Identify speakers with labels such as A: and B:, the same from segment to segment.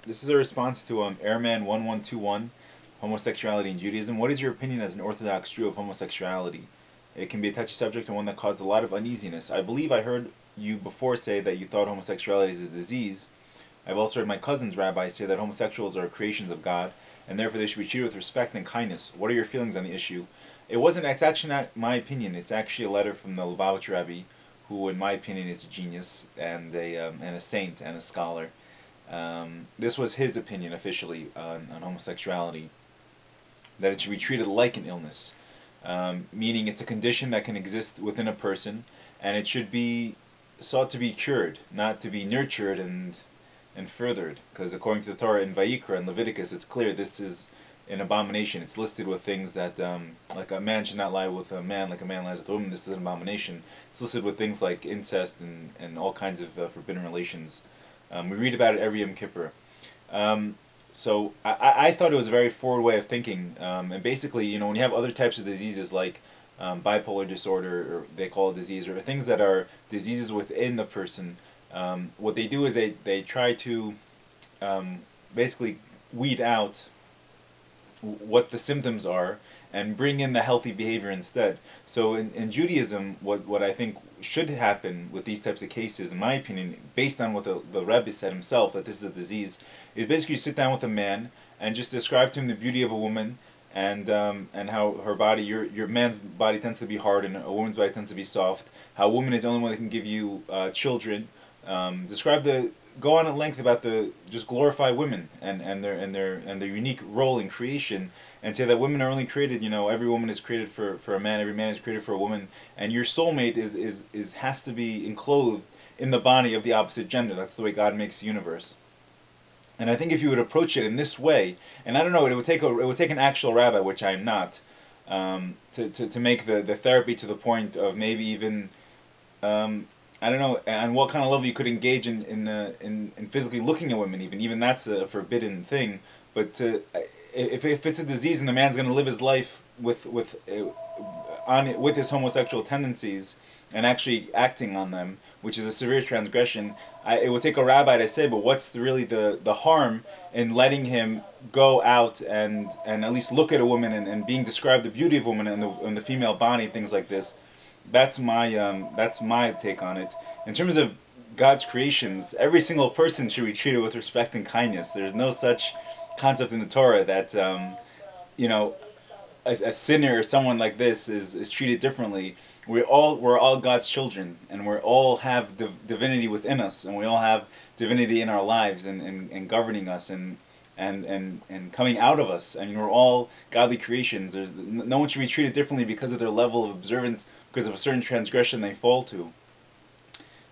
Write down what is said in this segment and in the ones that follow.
A: This is a response to Airman1121, homosexuality in Judaism. What is your opinion as an Orthodox Jew of homosexuality? It can be a touchy subject and one that caused a lot of uneasiness. I believe I heard you before say that you thought homosexuality is a disease. I've also heard my cousin's rabbis say that homosexuals are creations of God, and therefore they should be treated with respect and kindness. What are your feelings on the issue? It's actually not my opinion. It's actually a letter from the Lubavitch Rebbe, who in my opinion is a genius and a saint and a scholar. This was his opinion officially on homosexuality, that it should be treated like an illness, meaning it's a condition that can exist within a person, and it should be sought to be cured, not to be nurtured and furthered, because according to the Torah in Vayikra and Leviticus, it's clear this is an abomination. It's listed with things that, like a man should not lie with a man like a man lies with a woman. This is an abomination. It's listed with things like incest and all kinds of forbidden relations. We read about it every Yom Kippur. So I thought it was a very forward way of thinking. And basically, you know, when you have other types of diseases like bipolar disorder, or they call it disease, or things that are diseases within the person, what they do is they try to basically weed out what the symptoms are and bring in the healthy behavior instead. So in Judaism, what I think should happen with these types of cases, in my opinion, based on what the Rebbe said himself, that this is a disease, is basically you sit down with a man and just describe to him the beauty of a woman and how her body, your man's body tends to be hard and a woman's body tends to be soft, how a woman is the only one that can give you children. Go on at length about just glorify women and their unique role in creation, and say that women are only created, you know, every woman is created for a man, every man is created for a woman, and your soulmate has to be enclosed in the body of the opposite gender. That's the way God makes the universe. And I think if you would approach it in this way, and I don't know, it would take an actual rabbi, which I am not, to make the therapy to the point of maybe even I don't know on what kind of level you could engage in physically looking at women. Even that's a forbidden thing. But if it's a disease and the man's going to live his life with his homosexual tendencies and actually acting on them, which is a severe transgression, it would take a rabbi to say, but what's really the harm in letting him go out and at least look at a woman and being described the beauty of a woman and the female body, things like this. That's my take on it. In terms of God's creations, every single person should be treated with respect and kindness. There's no such concept in the Torah that you know, a sinner or someone like this is treated differently. We're all God's children, and we all have the divinity within us, and we all have divinity in our lives and governing us and coming out of us. I mean, we're all godly creations. No one should be treated differently because of their level of observance, because of a certain transgression they fall to.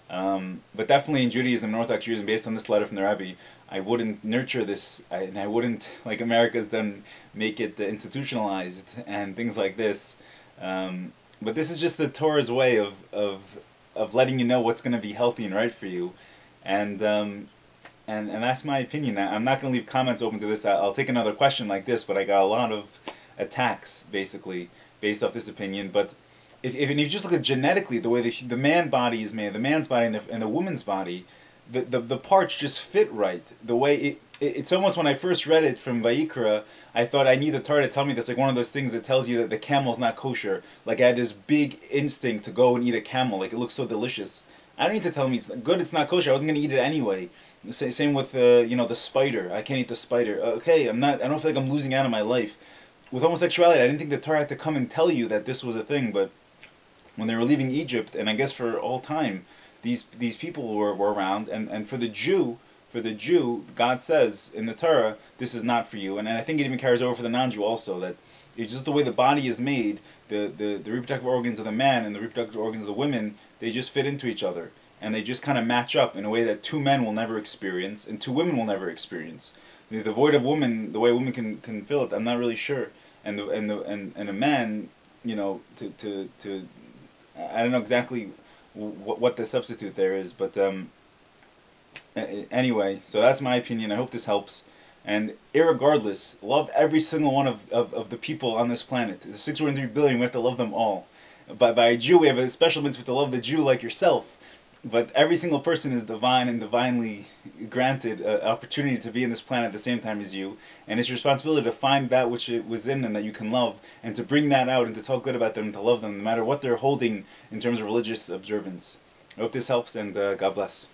A: But definitely in Judaism, Orthodox Judaism, based on this letter from the Rebbe, I wouldn't nurture this, and I wouldn't, like America's done, make it institutionalized and things like this. But this is just the Torah's way of letting you know what's going to be healthy and right for you, and that's my opinion. I'm not going to leave comments open to this. I'll take another question like this, but I got a lot of attacks basically based off this opinion. But if you just look at genetically the way the man body is made, the man's body and the woman's body, the parts just fit right. The way it's almost, when I first read it from Vayikra, I thought I need the Torah to tell me that's like one of those things that tells you that the camel's not kosher. Like I had this big instinct to go and eat a camel. Like it looks so delicious. I don't need to tell me it's good. It's not kosher. I wasn't gonna eat it anyway. Same with you know, the spider. I can't eat the spider. Okay, I don't feel like I'm losing out on my life. With homosexuality, I didn't think the Torah had to come and tell you that this was a thing. But when they were leaving Egypt, and I guess for all time, these people were around, and for the Jew, God says in the Torah, this is not for you. And I think it even carries over for the non-Jew also, that it's just the way the body is made, the reproductive organs of the man and the reproductive organs of the women, they just fit into each other. And they just kind of match up in a way that two men will never experience and two women will never experience. The void of woman, the way women can fill it, I'm not really sure. And a man, you know, I don't know exactly what the substitute there is, but anyway, so that's my opinion. I hope this helps. And irregardless, love every single one of the people on this planet. There's 603 billion, we have to love them all. But by a Jew, we have a special mitzvah to love the Jew like yourself. But every single person is divine and divinely granted an opportunity to be in this planet at the same time as you, and it's your responsibility to find that which it was in them that you can love, and to bring that out and to talk good about them and to love them no matter what they're holding in terms of religious observance. I hope this helps, and God bless.